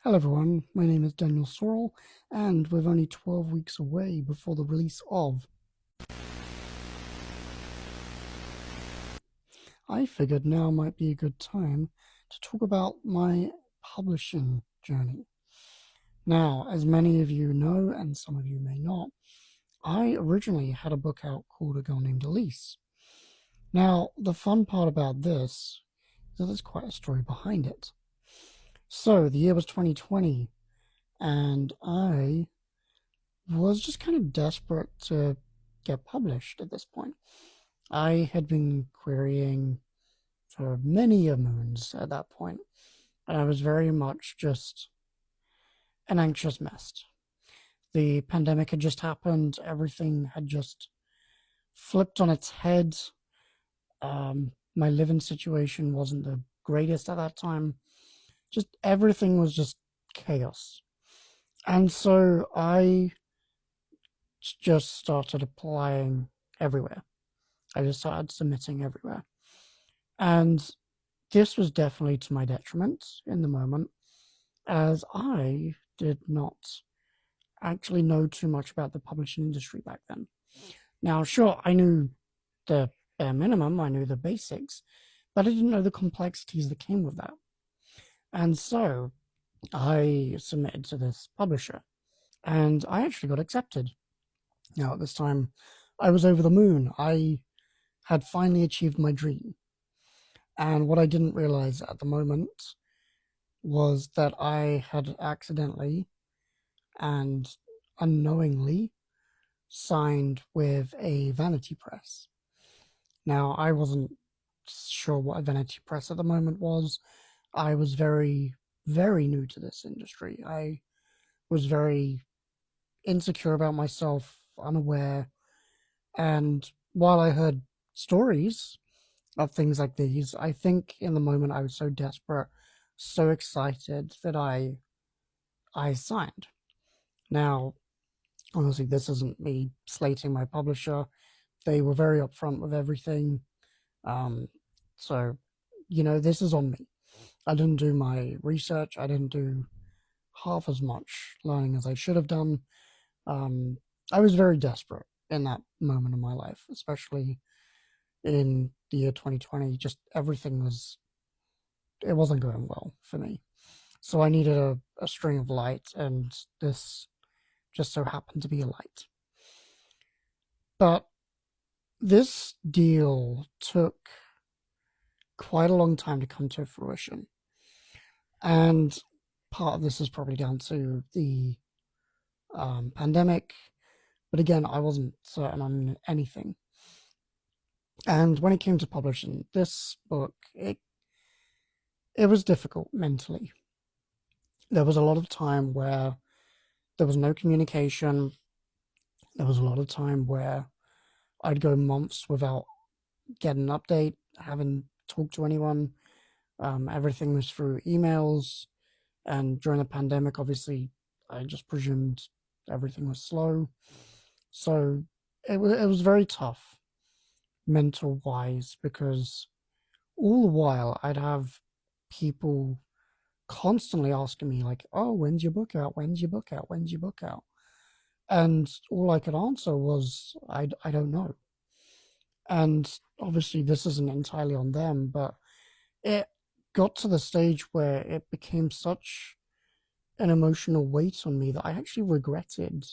Hello everyone, my name is Daniel Sorrell, and we're only 12 weeks away before the release of. I figured now might be a good time to talk about my publishing journey. Now, as many of you know, and some of you may not, I originally had a book out called A Girl Named Elise. Now, the fun part about this is that there's quite a story behind it. So, the year was 2020, and I was just kind of desperate to get published at this point. I had been querying for many a moons at that point, and I was very much just an anxious mess. The pandemic had just happened, everything had just flipped on its head. My living situation wasn't the greatest at that time. Just everything was just chaos. And so I just started applying everywhere. I just started submitting everywhere. And this was definitely to my detriment in the moment, as I did not actually know too much about the publishing industry back then. Now, sure, I knew the bare minimum, I knew the basics, but I didn't know the complexities that came with that. And so I submitted to this publisher, and I actually got accepted. Now, at this time, I was over the moon. I had finally achieved my dream. And what I didn't realize at the moment was that I had accidentally and unknowingly signed with a vanity press. Now, I wasn't sure what a vanity press at the moment was. I was very, very new to this industry. I was very insecure about myself, unaware. And while I heard stories of things like these, I think in the moment I was so desperate, so excited that I signed. Now, honestly, this isn't me slating my publisher. They were very upfront with everything. Um, so, this is on me. I didn't do my research. I didn't do half as much learning as I should have done. Um, I was very desperate in that moment of my life, especially in the year 2020. Just everything it wasn't going well for me. So I needed a string of light, and this just so happened to be a light. But this deal took quite a long time to come to fruition. And part of this is probably down to the pandemic. But again, I wasn't certain on anything. And when it came to publishing this book, it was difficult mentally. There was a lot of time where there was no communication. There was a lot of time where I'd go months without getting an update, haven't talked to anyone. Everything was through emails. And during the pandemic, obviously, I just presumed everything was slow. So it was very tough mental wise, because all the while I'd have people constantly asking me, like, oh, when's your book out? When's your book out? When's your book out? And all I could answer was, I don't know. And obviously, this isn't entirely on them, but it got to the stage where it became such an emotional weight on me that I actually regretted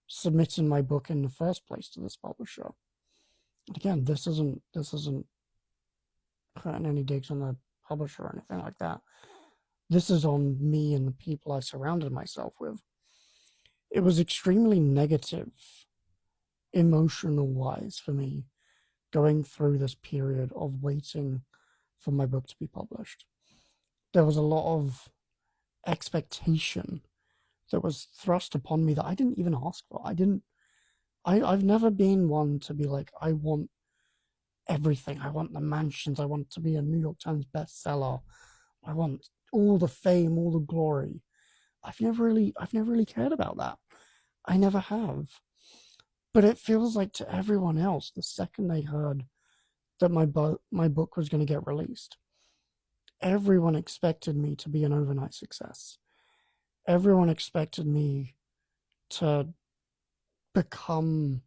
submitting my book in the first place to this publisher. And again, this isn't putting any digs on the publisher or anything like that. This is on me and the people I surrounded myself with. It was extremely negative, emotional wise, for me, going through this period of waiting for my book to be published. There was a lot of expectation that was thrust upon me that I didn't even ask for. I've never been one to be like, I want everything. I want the mansions. I want to be a New York Times bestseller. I want all the fame, all the glory. I've never really cared about that. I never have. But it feels like to everyone else, the second they heard that my book was going to get released, everyone expected me to be an overnight success. Everyone expected me to become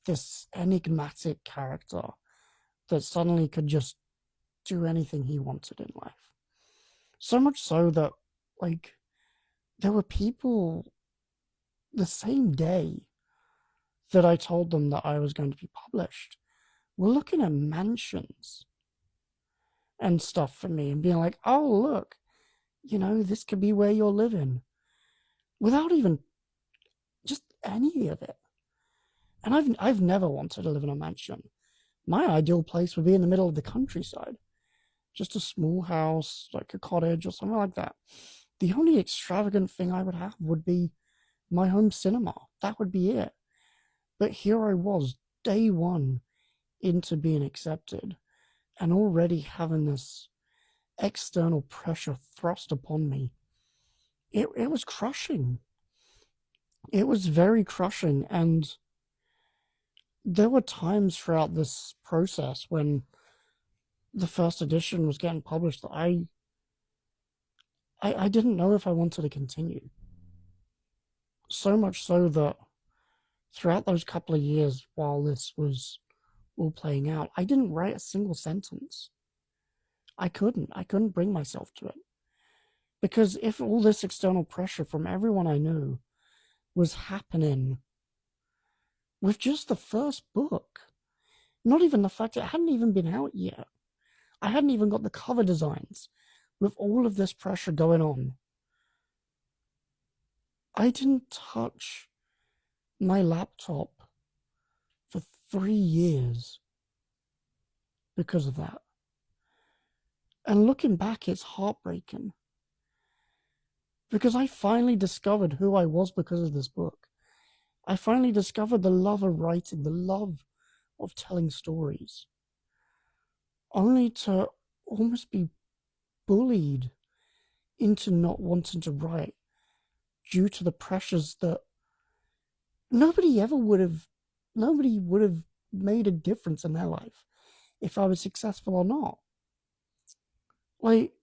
this enigmatic character that suddenly could just do anything he wanted in life. So much so that, like, there were people the same day that I told them that I was going to be published were looking at mansions and stuff for me and being like, oh, look, this could be where you're living without even just any of it. And I've never wanted to live in a mansion. My ideal place would be in the middle of the countryside, just a small house, like a cottage or something like that. The only extravagant thing I would have would be my home cinema. That would be it. But here I was, day one into being accepted, and already having this external pressure thrust upon me. It was crushing. It was very crushing. And there were times throughout this process when the first edition was getting published that I didn't know if I wanted to continue. So much so that throughout those couple of years while this was all playing out, I didn't write a single sentence. I couldn't bring myself to it. Because if all this external pressure from everyone I knew was happening with just the first book, not even the fact it hadn't even been out yet, I hadn't even got the cover designs, with all of this pressure going on, I didn't touch my laptop for 3 years because of that. And looking back, it's heartbreaking. Because I finally discovered who I was because of this book. I finally discovered the love of writing, the love of telling stories, only to almost be bullied into not wanting to write due to the pressures that nobody would have made a difference in their life if I was successful or not. Like,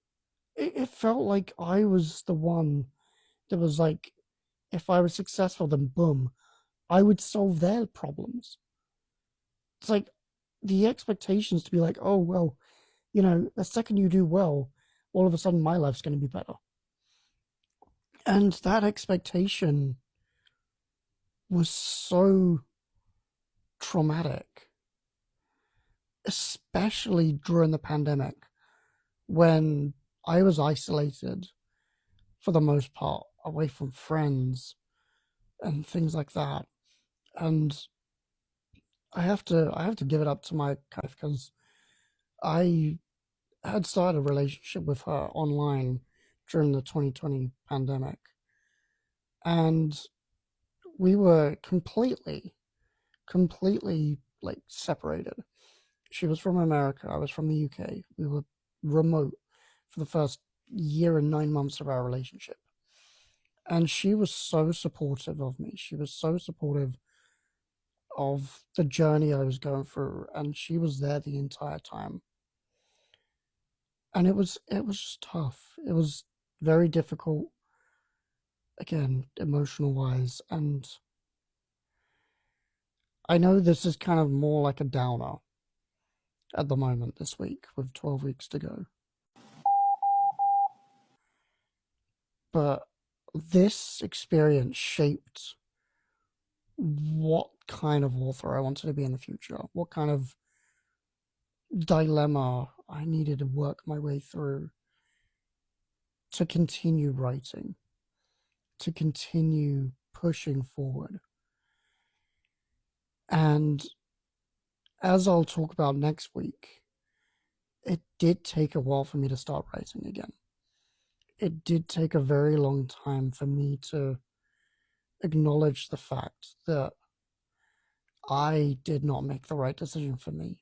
it felt like I was the one that was like, if I was successful, then boom, I would solve their problems. It's like the expectations to be like, oh, well, the second you do well, all of a sudden my life's going to be better. And that expectation was so traumatic, especially during the pandemic when I was isolated for the most part, away from friends and things like that. And I have to give it up to my wife because I had started a relationship with her online during the 2020 pandemic, and we were completely like separated. She was from America, I was from the UK. We were remote for the first year and 9 months of our relationship. And she was so supportive of me. She was so supportive of the journey I was going through, and she was there the entire time. And it was just tough. It was very difficult, again, emotional wise. And I know this is kind of more like a downer at the moment this week with 12 weeks to go. But this experience shaped what kind of author I wanted to be in the future, what kind of dilemma I needed to work my way through to continue writing, to continue pushing forward. And as I'll talk about next week, it did take a while for me to start writing again. It did take a very long time for me to acknowledge the fact that I did not make the right decision for me.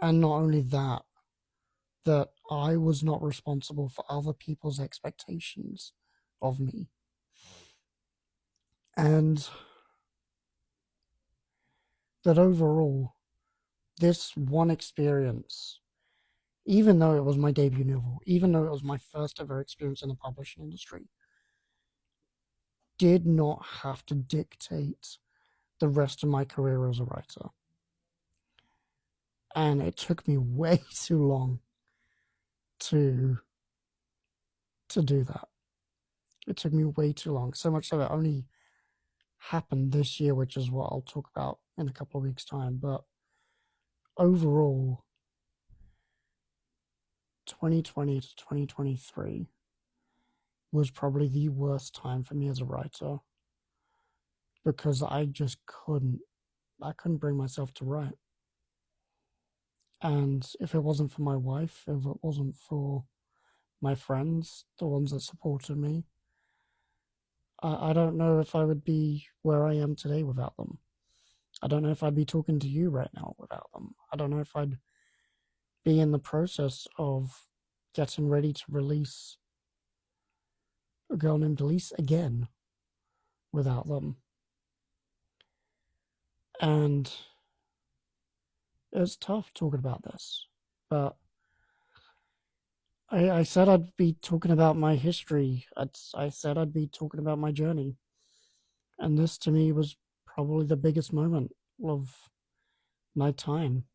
And not only that, that I was not responsible for other people's expectations of me. And that overall, this one experience even though it was my debut novel, even though it was my first ever experience in the publishing industry, did not have to dictate the rest of my career as a writer. And it took me way too long to do that. It took me way too long. So much so it only happened this year, which is what I'll talk about in a couple of weeks' time. But overall, 2020 to 2023 was probably the worst time for me as a writer because I couldn't bring myself to write. And if it wasn't for my wife, if it wasn't for my friends, the ones that supported me, I don't know if I would be where I am today without them. I don't know if I'd be talking to you right now without them. I don't know if I'd be in the process of getting ready to release A Girl Named Elise again without them. And it's tough talking about this, but I said I'd be talking about my history. I said I'd be talking about my journey. And this to me was probably the biggest moment of my time.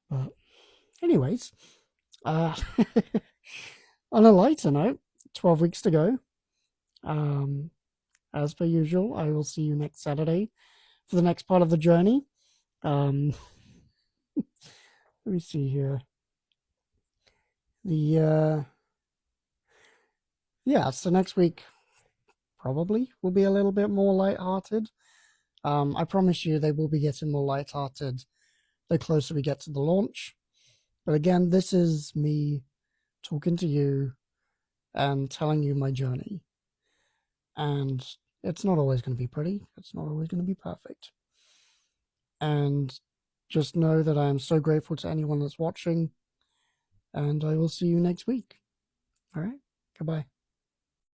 But, anyways, uh, on a lighter note, 12 weeks to go. As per usual, I will see you next Saturday for the next part of the journey. Let me see here. So next week probably will be a little bit more lighthearted. I promise you they will be getting more lighthearted the closer we get to the launch. But again, this is me talking to you and telling you my journey. And it's not always going to be pretty. It's not always going to be perfect. And just know that I am so grateful to anyone that's watching. And I will see you next week. All right. Goodbye.